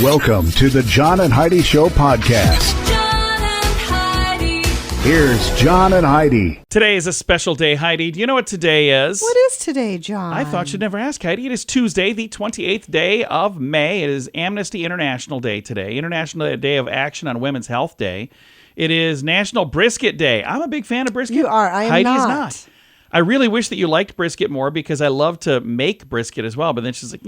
Welcome to the John and Heidi Show podcast. John and Heidi. Here's John and Heidi. Today is a special day, Heidi. Do you know what today is? What is today, John? I thought you'd never ask, Heidi. It is Tuesday, the 28th day of May. It is Amnesty International Day today, International Day of Action on Women's Health Day. It is National Brisket Day. I'm a big fan of brisket. You are. I am Heidi not. is not. I really wish that you liked brisket more because I love to make brisket as well. But then she's like,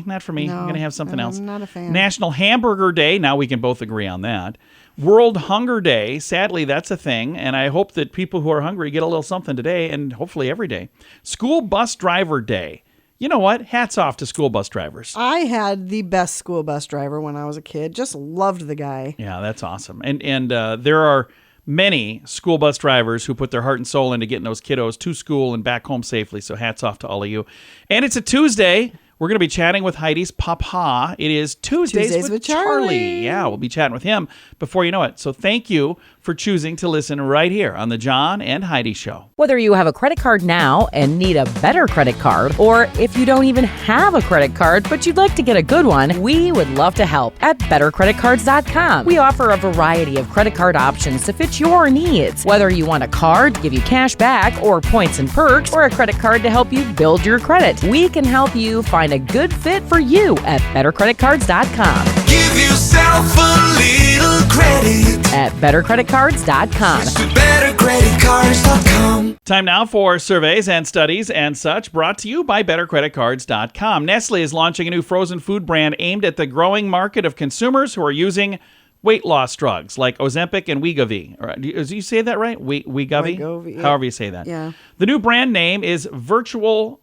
not for me. No, I'm going to have something else. I'm not a fan. National Hamburger Day. Now we can both agree on that. World Hunger Day. Sadly, that's a thing. And I hope that people who are hungry get a little something today and hopefully every day. School Bus Driver Day. You know what? Hats off to school bus drivers. I had the best school bus driver when I was a kid. Just loved the guy. Yeah, that's awesome. And there are many school bus drivers who put their heart and soul into getting those kiddos to school and back home safely. So hats off to all of you. And it's a Tuesday. We're going to be chatting with Heidi's papa. It is Tuesdays with Charlie. Yeah, we'll be chatting with him before you know it. So thank you for choosing to listen right here on the John and Heidi Show. Whether you have a credit card now and need a better credit card, or if you don't even have a credit card but you'd like to get a good one, we would love to help at bettercreditcards.com. We offer a variety of credit card options to fit your needs. Whether you want a card to give you cash back or points and perks, or a credit card to help you build your credit, we can help you find a good fit for you at bettercreditcards.com. Give yourself a little credit At bettercreditcards.com. to bettercreditcards.com. Time now for surveys and studies and such, brought to you by bettercreditcards.com. Nestle is launching a new frozen food brand aimed at the growing market of consumers who are using weight loss drugs like Ozempic and Wegovy. Do you say that right? Wegovy? Wegovy, yeah. However you say that. Yeah. The new brand name is Vital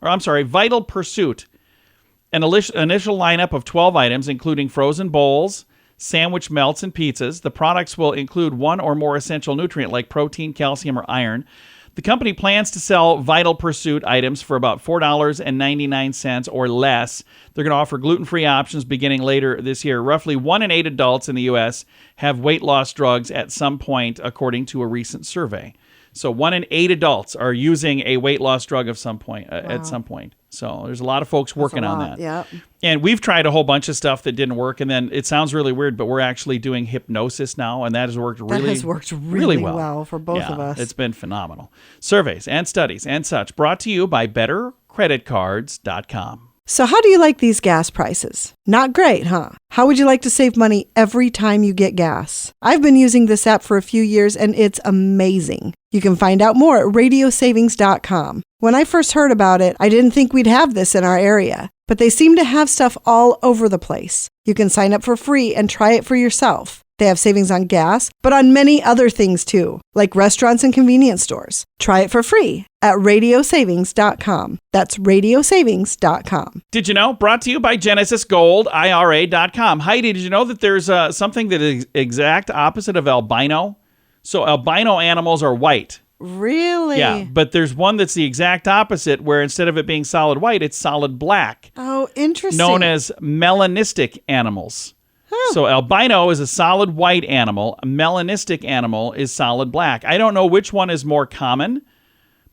Pursuit. An initial lineup of 12 items, including frozen bowls, sandwich melts, and pizzas. The products will include one or more essential nutrient like protein, calcium, or iron. The company plans to sell Vital Pursuit items for about $4.99 or less. They're going to offer gluten-free options beginning later this year. Roughly 1 in 8 adults in the U.S. have weight loss drugs at some point, according to a recent survey. So 1 in 8 adults are using a weight loss drug of some point at some point. So there's a lot of folks working on that. Yeah. And we've tried a whole bunch of stuff that didn't work. And then it sounds really weird, but we're actually doing hypnosis now. And that has worked really well for both of us. It's been phenomenal. Surveys and studies and such brought to you by bettercreditcards.com. So how do you like these gas prices? Not great, huh? How would you like to save money every time you get gas? I've been using this app for a few years and it's amazing. You can find out more at radiosavings.com. When I first heard about it, I didn't think we'd have this in our area, but they seem to have stuff all over the place. You can sign up for free and try it for yourself. They have savings on gas, but on many other things too, like restaurants and convenience stores. Try it for free at radiosavings.com. That's radiosavings.com. Did you know? Brought to you by GenesisGoldIRA.com. Heidi, did you know that there's something that is exact opposite of albino? So albino animals are white. Really? Yeah, but there's one that's the exact opposite where instead of it being solid white, it's solid black. Oh, interesting. Known as melanistic animals. So albino is a solid white animal. A melanistic animal is solid black. I don't know which one is more common,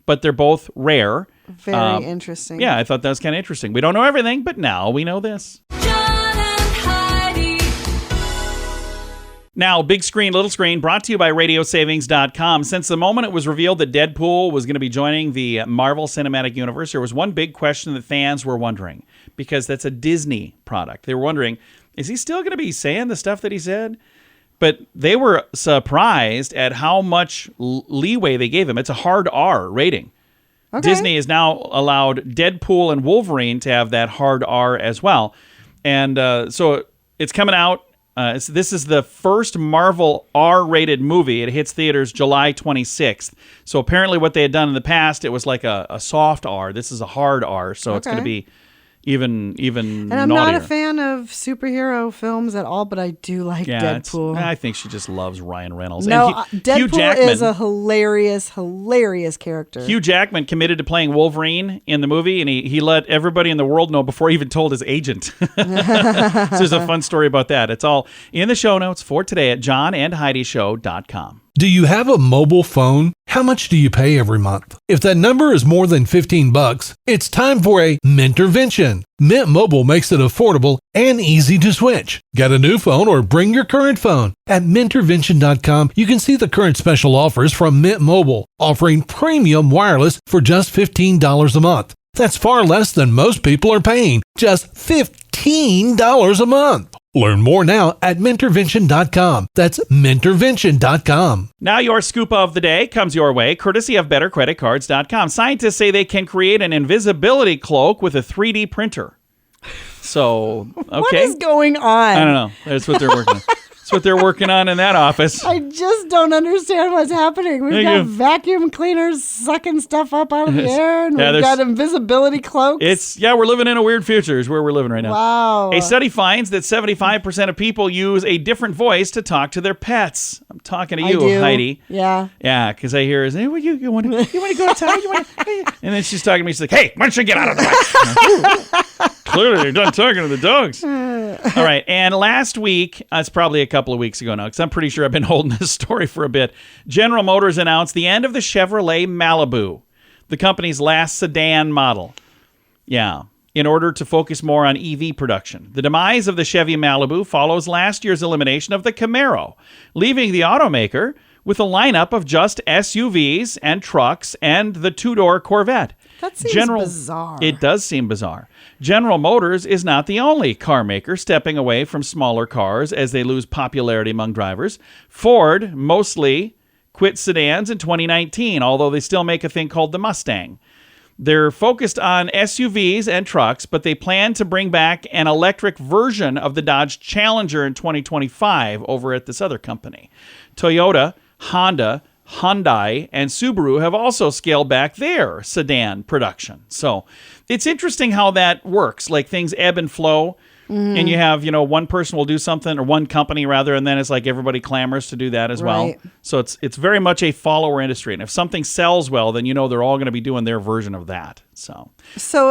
but they're both rare. Very interesting. Yeah, I thought that was kind of interesting. We don't know everything, but now we know this. John and Heidi. Now, big screen, little screen, brought to you by radiosavings.com. Since the moment it was revealed that Deadpool was going to be joining the Marvel Cinematic Universe, there was one big question that fans were wondering, because that's a Disney product. They were wondering, is he still going to be saying the stuff that he said? But they were surprised at how much leeway they gave him. It's a hard R rating. Okay. Disney has now allowed Deadpool and Wolverine to have that hard R as well. And so it's coming out. This is the first Marvel R-rated movie. It hits theaters July 26th. So apparently what they had done in the past, it was like a soft R. This is a hard R, so it's going to be even And I'm naughtier. not a fan of superhero films at all, but I do like Deadpool. I think she just loves Ryan Reynolds. No, and Hugh Deadpool Jackman, is a hilarious character. Hugh Jackman committed to playing Wolverine in the movie, and he let everybody in the world know before he even told his agent. So there's a fun story about that. It's all in the show notes for today at johnandheidishow.com. Do you have a mobile phone? How much do you pay every month? If that number is more than $15, it's time for a Mintervention. Mint Mobile makes it affordable and easy to switch. Get a new phone or bring your current phone. At Mintervention.com, you can see the current special offers from Mint Mobile, offering premium wireless for just $15 a month. That's far less than most people are paying, just $15 a month. Learn more now at Mintervention.com. That's Mintervention.com. Now your scoop of the day comes your way, courtesy of BetterCreditCards.com. Scientists say they can create an invisibility cloak with a 3D printer. So, okay. What is going on? I don't know. That's what they're working on. That's what they're working on in that office. I just don't understand what's happening. We've got vacuum cleaners sucking stuff up out of the air, and we've got invisibility cloaks. We're living in a weird future is where we're living right now. Wow. A study finds that 75% of people use a different voice to talk to their pets. I'm talking to you, Heidi. Yeah. Yeah, because I hear, hey, you want to go outside? And then she's talking to me. She's like, hey, why don't you get out of the way? Clearly, you're done talking to the dogs. All right. And last week, it's probably a couple of weeks ago now, because I'm pretty sure I've been holding this story for a bit. General Motors announced the end of the Chevrolet Malibu, the company's last sedan model. Yeah. In order to focus more on EV production. The demise of the Chevy Malibu follows last year's elimination of the Camaro, leaving the automaker with a lineup of just SUVs and trucks and the two-door Corvette. That seems bizarre. It does seem bizarre. General Motors is not the only car maker stepping away from smaller cars as they lose popularity among drivers. Ford mostly quit sedans in 2019, although they still make a thing called the Mustang. They're focused on SUVs and trucks, but they plan to bring back an electric version of the Dodge Challenger in 2025 over at this other company. Toyota, Honda, Hyundai, and Subaru have also scaled back their sedan production. So it's interesting how that works. Like things ebb and flow. And you have, one person will do something, or one company rather, and then it's like everybody clamors to do that as well. So it's very much a follower industry. And if something sells well, then they're all going to be doing their version of that. So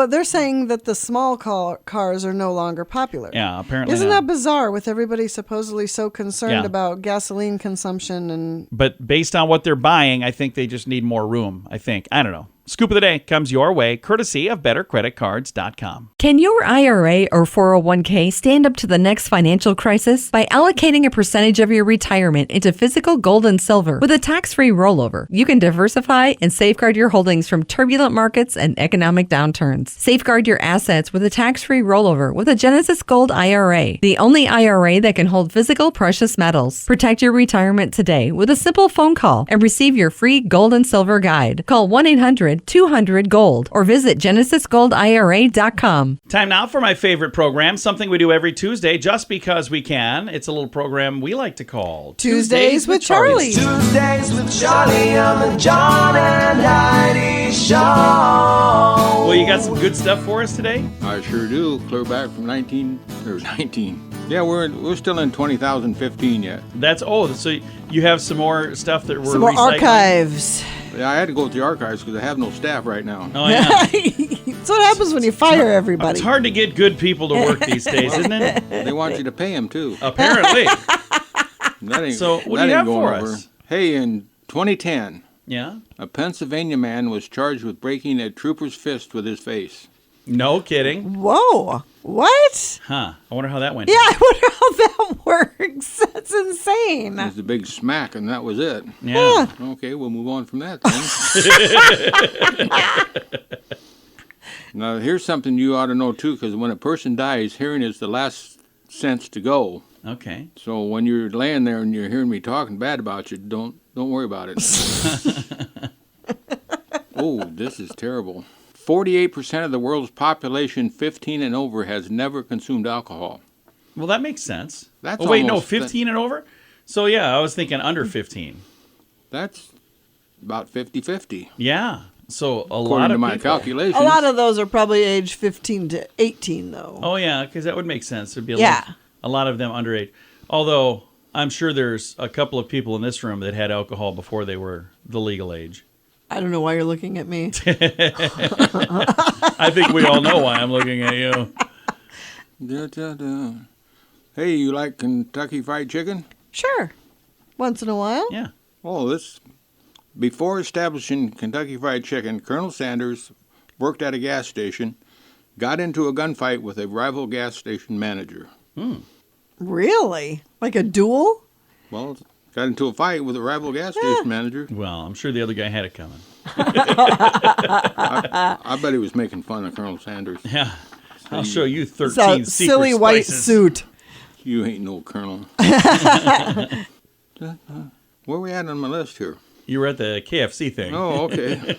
they're saying that the small cars are no longer popular. Yeah, apparently Isn't not. that bizarre with everybody supposedly so concerned about gasoline consumption? But based on what they're buying, I think they just need more room, I think. I don't know. Scoop of the day comes your way, courtesy of BetterCreditCards.com. Can your IRA or 401k stand up to the next financial crisis? By allocating a percentage of your retirement into physical gold and silver with a tax-free rollover, you can diversify and safeguard your holdings from turbulent markets and economic downturns. Safeguard your assets with a tax-free rollover with a Genesis Gold IRA, the only IRA that can hold physical precious metals. Protect your retirement today with a simple phone call and receive your free gold and silver guide. Call 1-800-200-GOLD or visit GenesisGoldIRA.com. Time now for my favorite program, something we do every Tuesday just because we can. It's a little program we like to call Tuesdays with Charlie. Tuesdays with Charlie on the John and Heidi Show. Well, you got some good stuff for us today? I sure do. Clear back from 19. Yeah, we're still in 20,015 yet. So you have some more stuff that we're Some more recycling? archives. Yeah, I had to go with the archives because I have no staff right now. Oh, yeah. That's what happens when you fire everybody. It's hard to get good people to work these days, isn't it? They want you to pay them too. Apparently. That ain't, So, what that do you ain't have going for over. us? Hey, in 2010, Yeah? a Pennsylvania man was charged with breaking a trooper's fist with his face. No kidding. Whoa. What? Huh. I wonder how that went. Yeah, I wonder how that works. That's insane. It was a big smack, and that was it. Yeah. Okay, we'll move on from that then. Now, here's something you ought to know, too, because when a person dies, hearing is the last sense to go. Okay. So when you're laying there and you're hearing me talking bad about you, don't worry about it. Oh, this is terrible. 48% of the world's population 15 and over has never consumed alcohol. Well, that makes sense. That's wait, no, almost- 15 and over? So, yeah, I was thinking under 15. That's about 50-50, Yeah. So, a lot according to of my people. calculations. A lot of those are probably age 15 to 18, though. Oh, yeah, because that would make sense. There'd be Yeah. a lot of them underage. Although, I'm sure there's a couple of people in this room that had alcohol before they were the legal age. I don't know why you're looking at me. I think we all know why I'm looking at you. Hey, you like Kentucky Fried Chicken? Sure. Once in a while. Yeah. Before establishing Kentucky Fried Chicken, Colonel Sanders worked at a gas station, got into a gunfight with a rival gas station manager. Really? Like a duel? Well, got into a fight with a rival gas station manager. Well, I'm sure the other guy had it coming. I bet he was making fun of Colonel Sanders. Yeah. I'll show you 13 It's a secret silly white spices. suit. You ain't no colonel. Where we at on my list here? You were at the KFC thing. Oh, okay.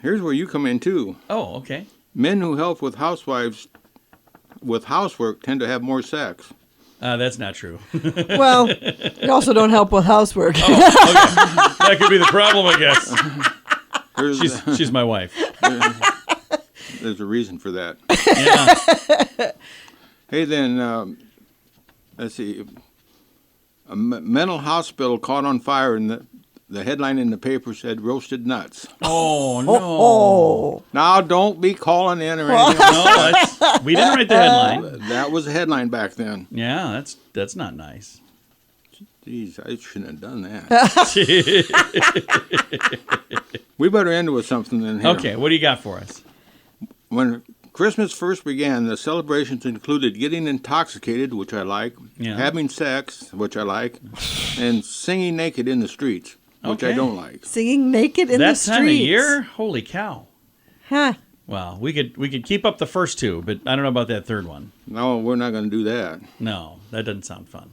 Here's where you come in, too. Oh, okay. Men who help with housework tend to have more sex. That's not true. Well, you also don't help with housework. Okay. That could be the problem, I guess. She's my wife. There's a reason for that. Yeah. Hey, then, let's see. A mental hospital caught on fire, and the headline in the paper said roasted nuts. Oh, no. Oh. Now, don't be calling in or anything. No, we didn't write the headline. That was a headline back then. Yeah, that's not nice. Jeez, I shouldn't have done that. We better end with something then. Here. Okay, what do you got for us? When Christmas first began, the celebrations included getting intoxicated, which I like, having sex, which I like, and singing naked in the streets, which I don't like. Singing naked in the streets. That time of year? Holy cow. Huh. Well, we could keep up the first two, but I don't know about that third one. No, we're not going to do that. No, that doesn't sound fun.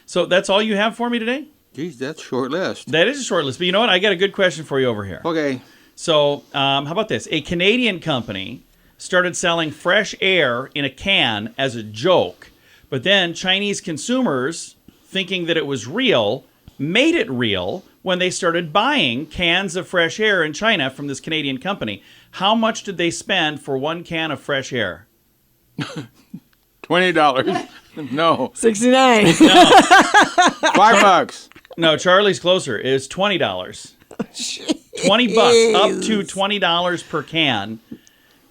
So that's all you have for me today? Geez, that's a short list. That is a short list, but you know what? I got a good question for you over here. Okay. So how about this? A Canadian company started selling fresh air in a can as a joke, but then Chinese consumers, thinking that it was real, made it real when they started buying cans of fresh air in China from this Canadian company. How much did they spend for one can of fresh air? $20. No. 69. No. $5. No, Charlie's closer. It's $20. $20, up to $20 per can.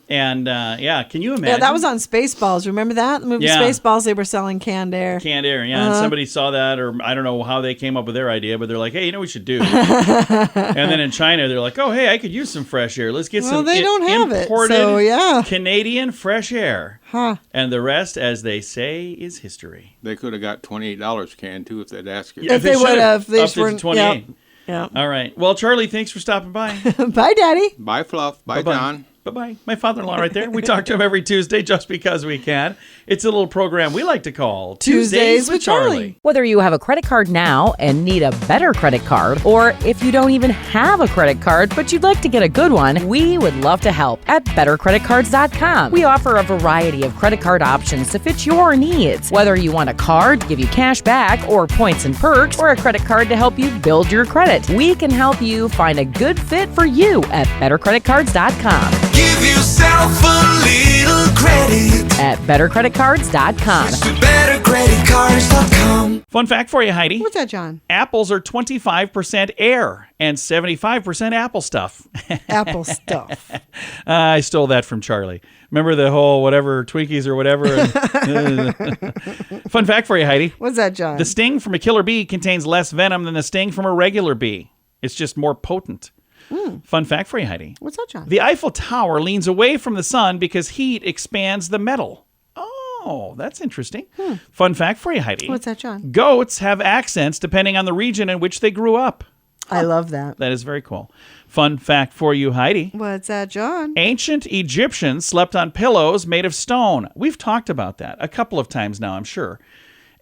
And, can you imagine? Yeah, that was on Spaceballs. Remember that? The movie Spaceballs, they were selling canned air. Canned air, yeah. And somebody saw that, or I don't know how they came up with their idea, but they're like, hey, you know what we should do? And then in China, they're like, oh, hey, I could use some fresh air. Let's get some they don't have imported it, so, yeah. Canadian fresh air. Huh. And the rest, as they say, is history. They could have got $28 can, too, if they'd asked you. Yeah, If they would have. They just weren't. 28. Yeah. All right. Well, Charlie, thanks for stopping by. Bye, Daddy. Bye, Fluff. Bye, Bye-bye. John. Bye-bye. My father-in-law right there. We talk to him every Tuesday just because we can. It's a little program we like to call Tuesdays with Charlie. Whether you have a credit card now and need a better credit card, or if you don't even have a credit card but you'd like to get a good one, we would love to help at bettercreditcards.com. We offer a variety of credit card options to fit your needs. Whether you want a card to give you cash back or points and perks, or a credit card to help you build your credit, we can help you find a good fit for you at bettercreditcards.com. Give yourself a little credit. At bettercreditcards.com. BetterCreditCards.com. Fun fact for you, Heidi. What's that, John? Apples are 25% air and 75% apple stuff. Apple stuff. I stole that from Charlie. Remember the whole whatever Twinkies or whatever? Fun fact for you, Heidi. What's that, John? The sting from a killer bee contains less venom than the sting from a regular bee. It's just more potent. Fun fact for you, Heidi. What's that, John? The Eiffel Tower leans away from the sun because heat expands the metal. Oh, that's interesting. Fun fact for you, Heidi. What's that, John? Goats have accents depending on the region in which they grew up. I love that. That is very cool. Fun fact for you, Heidi. What's that, John? Ancient Egyptians slept on pillows made of stone. We've talked about that a couple of times now, I'm sure.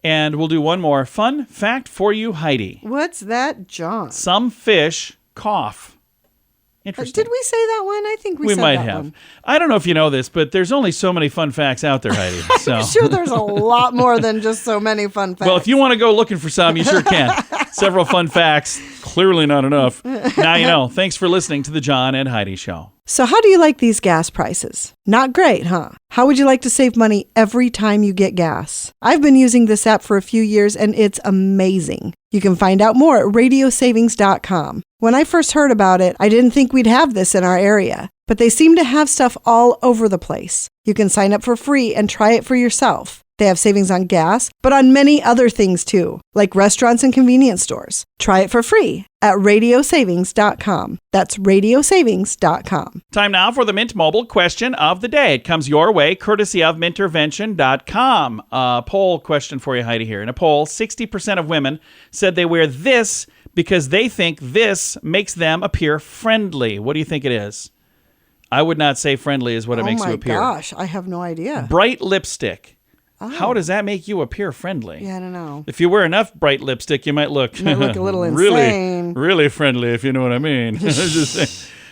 And we'll do one more. Fun fact for you, Heidi. What's that, John? Some fish cough. Interesting. Did we say that one? I think we said might that have. one. I don't know if you know this, but there's only so many fun facts out there, Heidi. So. I'm sure there's a lot more than just so many fun facts. Well, if you want to go looking for some, you sure can. Several fun facts, clearly not enough. Now you know. Thanks for listening to the John and Heidi Show. So how do you like these gas prices? Not great, huh? How would you like to save money every time you get gas? I've been using this app for a few years and it's amazing. You can find out more at radiosavings.com. When I first heard about it, I didn't think we'd have this in our area, but they seem to have stuff all over the place. You can sign up for free and try it for yourself. They have savings on gas, but on many other things too, like restaurants and convenience stores. Try it for free at radiosavings.com. That's radiosavings.com. Time now for the Mint Mobile question of the day. It comes your way, courtesy of mintervention.com. Poll question for you, Heidi, here. In a poll, 60% of women said they wear this because they think this makes them appear friendly. What do you think it is? I would not say friendly is what it makes you appear. Oh my gosh, I have no idea. Bright lipstick. How does that make you appear friendly? Yeah, I don't know. If you wear enough bright lipstick, you might look, a little really, insane. really friendly, if you know what I mean. Just saying.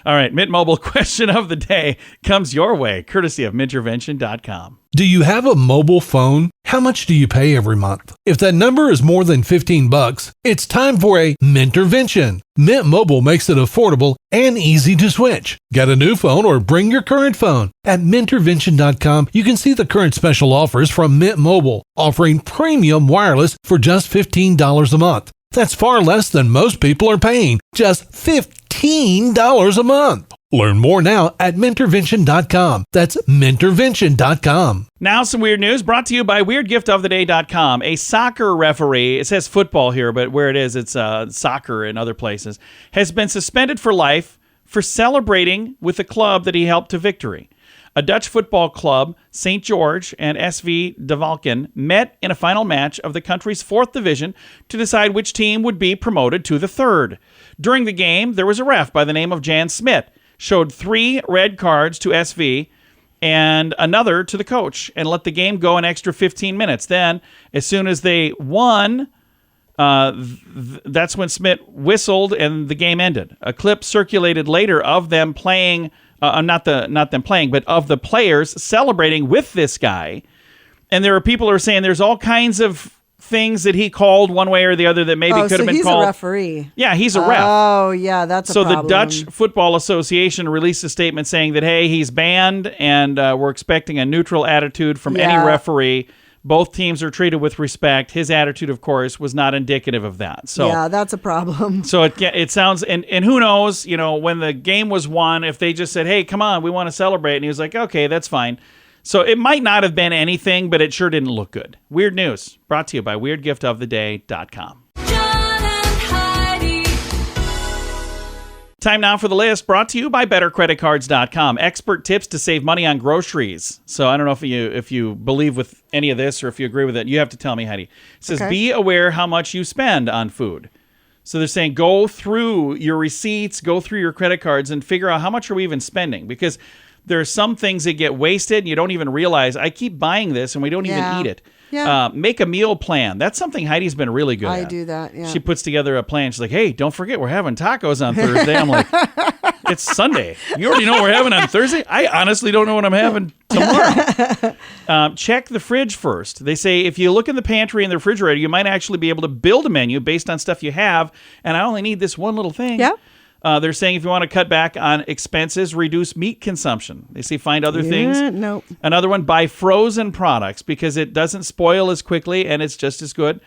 All right, Mint Mobile question of the day comes your way, courtesy of mintervention.com. Do you have a mobile phone? How much do you pay every month? If that number is more than $15, it's time for a Mintervention. Mint Mobile makes it affordable and easy to switch. Get a new phone or bring your current phone. At Mintervention.com, you can see the current special offers from Mint Mobile, offering premium wireless for just $15 a month. That's far less than most people are paying, just $15 a month. Learn more now at Mintervention.com. That's Mintervention.com. Now some weird news brought to you by WeirdGiftOfTheDay.com. A soccer referee, it says football here, but where it is, it's soccer in other places, has been suspended for life for celebrating with a club that he helped to victory. A Dutch football club, St. George and SV De Valken, met in a final match of the country's 4th division to decide which team would be promoted to the 3rd. During the game, there was a ref by the name of Jan Smit, showed 3 red cards to SV and another to the coach, and let the game go an extra 15 minutes. Then, as soon as they won, that's when Smit whistled and the game ended. A clip circulated later of them playing, not them playing, but of the players celebrating with this guy. And there are people who are saying there's all kinds of things that he called one way or the other that maybe could have been he's called. A referee. Yeah, he's a ref. Oh, yeah, that's a problem. So the Dutch Football Association released a statement saying that, hey, he's banned and we're expecting a neutral attitude from any referee. Both teams are treated with respect. His attitude, of course, was not indicative of that. So yeah, that's a problem. So it sounds, and who knows, when the game was won, if they just said, hey, come on, we want to celebrate. And he was like, okay, that's fine. So it might not have been anything, but it sure didn't look good. Weird news brought to you by WeirdGiftOfTheDay.com. John and Heidi. Time now for the list brought to you by BetterCreditCards.com. Expert tips to save money on groceries. So I don't know if you believe with any of this or if you agree with it. You have to tell me, Heidi. It says, be aware how much you spend on food. So they're saying go through your receipts, go through your credit cards, and figure out how much are we even spending. Because there are some things that get wasted and you don't even realize, I keep buying this and we don't even eat it. Yeah. Make a meal plan. That's something Heidi's been really good at. I do that, yeah. She puts together a plan. She's like, hey, don't forget we're having tacos on Thursday. I'm like, it's Sunday. You already know what we're having on Thursday? I honestly don't know what I'm having tomorrow. Check the fridge first. They say if you look in the pantry and the refrigerator, you might actually be able to build a menu based on stuff you have. And I only need this one little thing. Yeah. They're saying if you want to cut back on expenses, reduce meat consumption. They say find other things. Nope. Another one, buy frozen products because it doesn't spoil as quickly and it's just as good.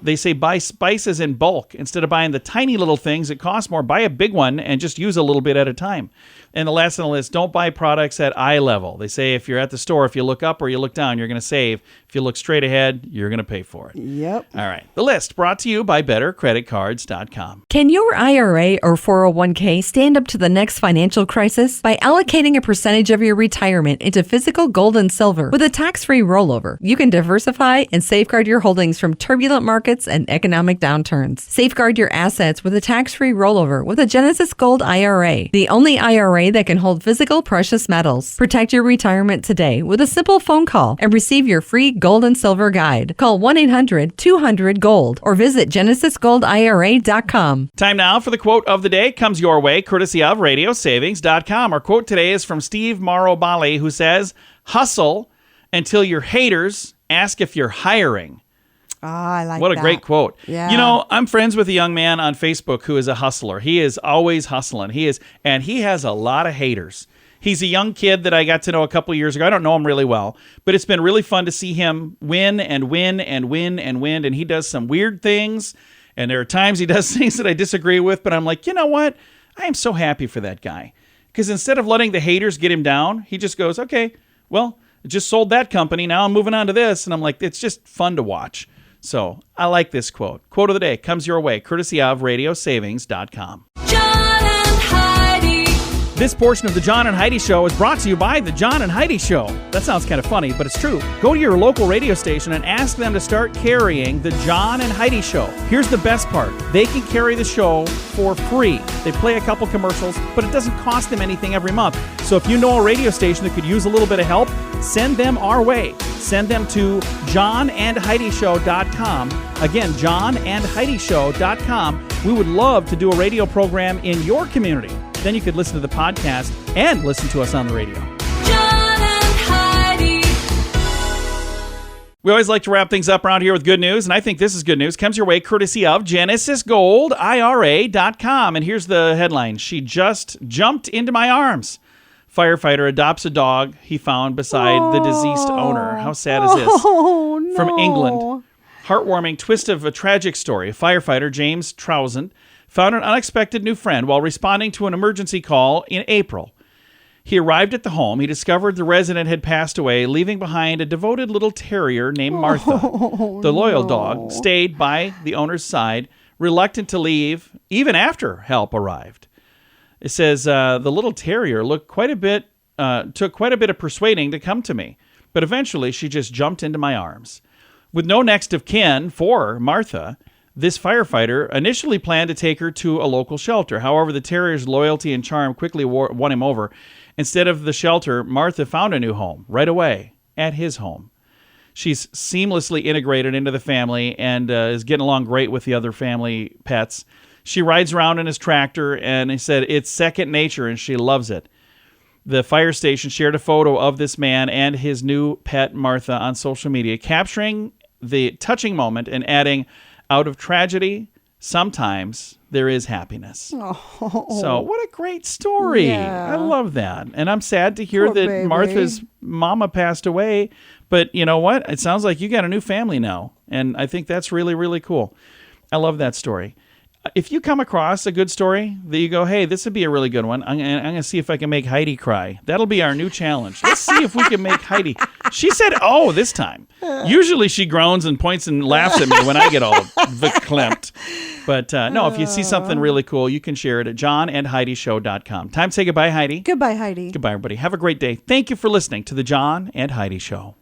They say buy spices in bulk. Instead of buying the tiny little things that cost more, buy a big one and just use a little bit at a time. And the last on the list, don't buy products at eye level. They say if you're at the store, if you look up or you look down, you're going to save. If you look straight ahead, you're going to pay for it. Yep. All right. The list brought to you by BetterCreditCards.com. Can your IRA or 401k stand up to the next financial crisis? By allocating a percentage of your retirement into physical gold and silver with a tax-free rollover, you can diversify and safeguard your holdings from turbulent markets and economic downturns. Safeguard your assets with a tax-free rollover with a Genesis Gold IRA, the only IRA that can hold physical precious metals. Protect your retirement today with a simple phone call and receive your free gold and silver guide. Call 1-800-200-GOLD or visit GenesisGoldIRA.com. Time now for the quote of the day. Comes your way, courtesy of RadioSavings.com. Our quote today is from Steve Morrow Bali, who says, hustle until your haters ask if you're hiring. I like that. What a great quote. Yeah. I'm friends with a young man on Facebook who is a hustler. He is always hustling. He has a lot of haters. He's a young kid that I got to know a couple years ago. I don't know him really well, but it's been really fun to see him win and win and win and win. And he does some weird things. And there are times he does things that I disagree with, but I'm like, you know what? I am so happy for that guy. Because instead of letting the haters get him down, he just goes, okay, well, just sold that company. Now I'm moving on to this. And I'm like, it's just fun to watch. So I like this quote. Quote of the day comes your way, courtesy of radiosavings.com. John and Heidi. This portion of the John and Heidi Show is brought to you by the John and Heidi Show. That sounds kind of funny, but it's true. Go to your local radio station and ask them to start carrying the John and Heidi Show. Here's the best part. They can carry the show for free. They play a couple commercials, but it doesn't cost them anything every month. So if you know a radio station that could use a little bit of help, send them our way. Send them to johnandheidishow.com. Again, johnandheidishow.com. We would love to do a radio program in your community. Then you could listen to the podcast and listen to us on the radio. John and Heidi. We always like to wrap things up around here with good news, and I think this is good news. Comes your way courtesy of GenesisGoldIRA.com. And here's the headline. She just jumped into my arms. Firefighter adopts a dog he found beside the deceased owner. How sad is this? Oh, no. From England. Heartwarming twist of a tragic story. Firefighter James Trousand found an unexpected new friend while responding to an emergency call in April. He arrived at the home. He discovered the resident had passed away, leaving behind a devoted little terrier named Martha. The loyal dog stayed by the owner's side, reluctant to leave even after help arrived. It says the little terrier took quite a bit of persuading to come to me, but eventually she just jumped into my arms. With no next of kin for Martha, this firefighter initially planned to take her to a local shelter. However, the terrier's loyalty and charm quickly won him over. Instead of the shelter, Martha found a new home right away at his home. She's seamlessly integrated into the family and is getting along great with the other family pets. She rides around in his tractor, and he said it's second nature, and she loves it. The fire station shared a photo of this man and his new pet, Martha, on social media, capturing the touching moment and adding, out of tragedy, sometimes there is happiness. Oh. So what a great story. Yeah. I love that. And I'm sad to hear Poor that baby. Martha's mama passed away. But you know what? It sounds like you got a new family now. And I think that's really, really cool. I love that story. If you come across a good story that you go, hey, this would be a really good one, I'm going to see if I can make Heidi cry. That'll be our new challenge. Let's see if we can make Heidi. She said, oh, this time. Usually she groans and points and laughs at me when I get all verklempt. But no, if you see something really cool, you can share it at johnandheidishow.com. Time to say goodbye, Heidi. Goodbye, Heidi. Goodbye, everybody. Have a great day. Thank you for listening to The John and Heidi Show.